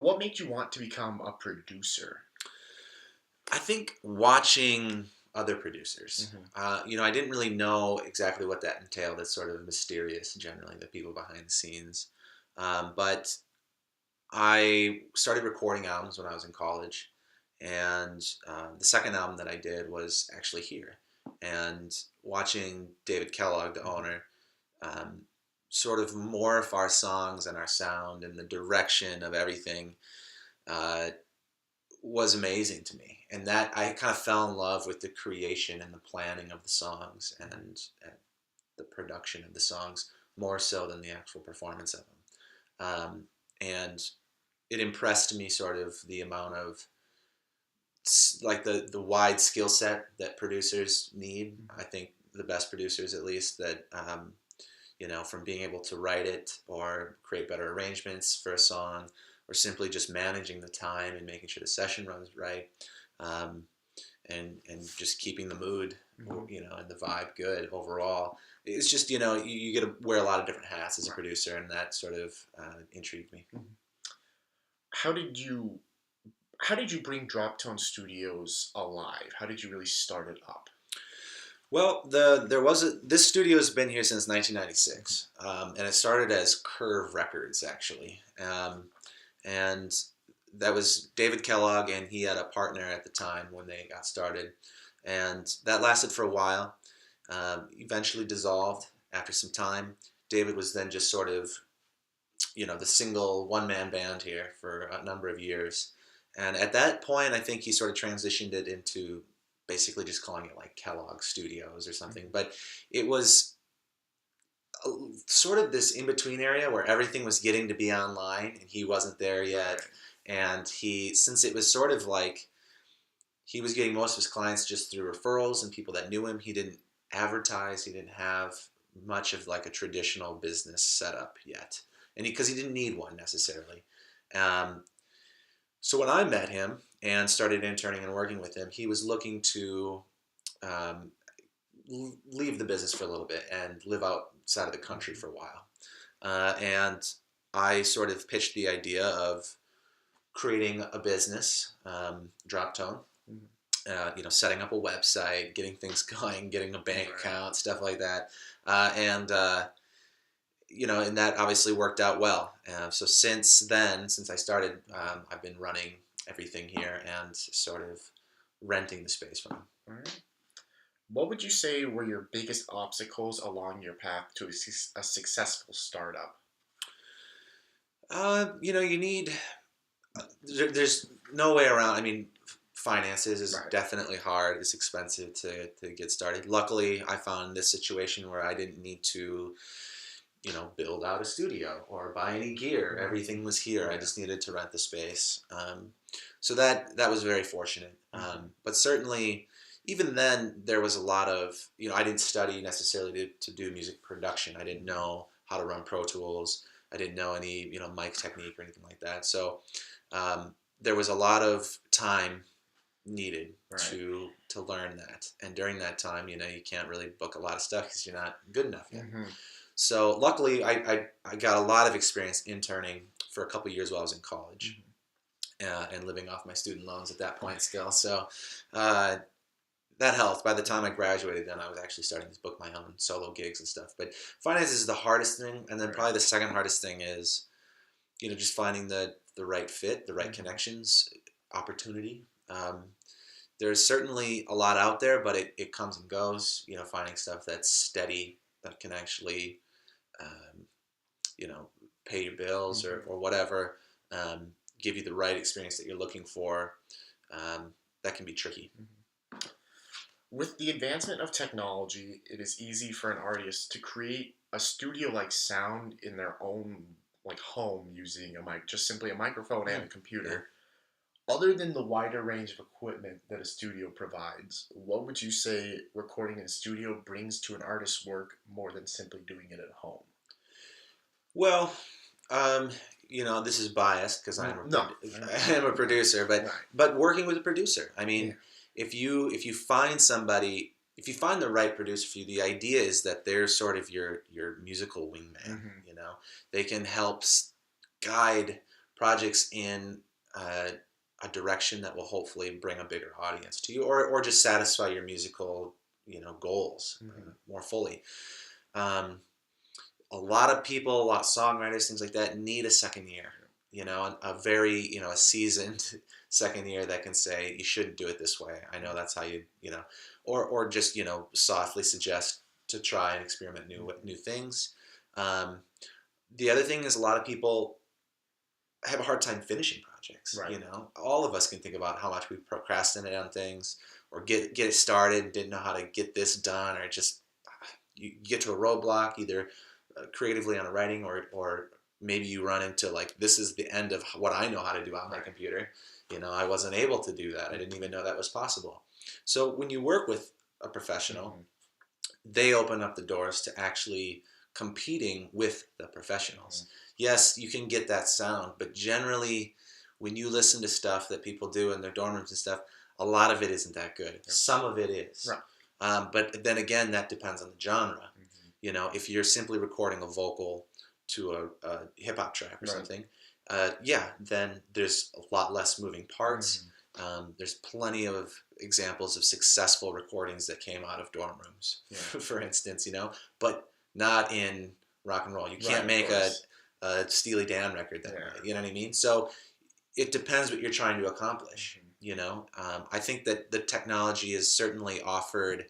What made you want to become a producer? I think watching other producers. Hmm. I didn't really know exactly what that entailed. It's sort of mysterious, generally, the people behind the scenes. But I started recording albums when I was in college, and the second album that I did was actually here. And watching David Kellogg, the Hmm. owner, um, sort of morph our songs and our sound and the direction of everything uh, was amazing to me. And that I kind of fell in love with the creation and the planning of the songs and the production of the songs more so than the actual performance of them. And it impressed me sort of the amount of like the wide skill set that producers need. Hmm. I think the best producers, at least, that from being able to write it or create better arrangements for a song, or simply just managing the time and making sure the session runs right, um, and just keeping the mood, Hmm. and the vibe good overall. It's just you get to wear a lot of different hats as a Right. producer, and that sort of intrigued me. Mhm. How did you how did you bring Droptone Studios alive? How did you really start it up? Well, this studio has been here since 1996, and it started as Curve Records actually, and that was David Kellogg, and he had a partner at the time when they got started, and that lasted for a while. Eventually dissolved after some time. David was then just sort of the single one man band here for a number of years, and at that point, I think he sort of transitioned it into basically just calling it like Kellogg Studios or something. Mhm. But it was sort of this in between area where everything was getting to be online and he wasn't there yet. Right. And since it was sort of like he was getting most of his clients just through referrals and people that knew him, he didn't advertise, he didn't have much of like a traditional business setup yet. And because he didn't need one necessarily. Um, so when I met him and started interning and working with him, he was looking to um, leave the business for a little bit and live outside of the country Mhm. for a while. And I sort of pitched the idea of creating a business, Drop Tone, Mhm. setting up a website, getting things going, getting a bank Right. account, stuff like that. And that obviously worked out well. So since then, since I started, I've been running everything here and sort of renting the space from him. All right. What would you say were your biggest obstacles along your path to a successful startup? You need there's no way around. I mean, finances is Right. definitely hard. It's expensive to get started. Luckily, I found this situation where I didn't need to, build out a studio or buy any gear. Hmm. Everything was here. I Yeah. just needed to rent the space. So that was very fortunate. Hmm. But certainly, even then, there was a lot of I didn't study necessarily to do music production. I didn't know how to run Pro Tools. I didn't know any mic technique or anything like that. So there was a lot of time needed Right. to learn that. And during that time, you can't really book a lot of stuff because you're not good enough yet. Hmm. So luckily, I got a lot of experience interning for a couple of years while I was in college Hmm. and living off my student loans at that point still. So uh, that helped. By the time I graduated, then I was actually starting to book my own solo gigs and stuff. But finance is the hardest thing, and then Right. probably the second hardest thing is just finding the right fit, the right Hmm. connections, opportunity. There's certainly a lot out there, but it comes and goes. Finding stuff that's steady that can actually um, you know, pay your bills or, Hmm. or whatever, um, give you the right experience that you're looking for, um, that can be tricky. With the advancement of technology, it is easy for an artist to create a studio-like sound in their own home using a mic, just simply a microphone and Mm, a yeah. computer. Other than the wider range of equipment that a studio provides, what would you say recording in a studio brings to an artist's work more than simply doing it at home? Well, um, this is biased because No, I am a producer, but right, working with a producer. I yeah, mean, if you find somebody, if you find the right producer for you, the idea is that they're sort of your musical wingman. hmm, They can help guide projects in a direction that will hopefully bring a bigger audience to you, or just satisfy your musical, goals more fully. Um, a lot of people, a lot of songwriters, things like that, need a second year. A very a seasoned second year that can say you shouldn't do it this way. I know that's how or just softly suggest to try and experiment new things. Um, the other thing is a lot of people have a hard time finishing projects. Right. All of us can think about how much we procrastinate on things, or get it started, didn't know how to get this done, or just you get to a roadblock either creatively on a writing, or maybe you run into like, this is the end of what I know how to do on my computer. I wasn't able to do that. I didn't even know that was possible. So when you work with a professional, they open up the doors to actually competing with the professionals. Yes, you can get that sound, but generally when you listen to stuff that people do in their dorm rooms and stuff, a lot of it isn't that good. Some of it is. Right. But then again, that depends on the genre. If you're simply recording a vocal to a hip-hop track or something, then there's a lot less moving parts. There's plenty of examples of successful recordings that came out of dorm rooms, for instance, but not in rock and roll. You can't make a Steely Dan record that way. You know what I mean? So it depends what you're trying to accomplish. I think that the technology has certainly offered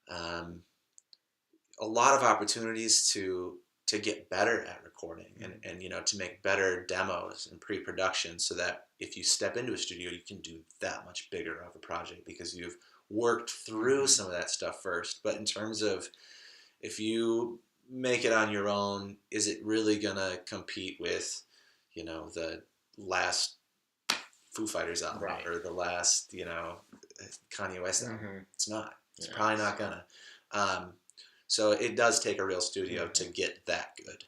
a lot of opportunities to get better at recording and to make better demos and pre-production, so that if you step into a studio, you can do that much bigger of a project because you've worked through some of that stuff first. But in terms of, if you make it on your own, is it really gonna compete with the last Foo Fighters album or the last Kanye West album? It's not. It's probably not gonna. So it does take a real studio to get that good.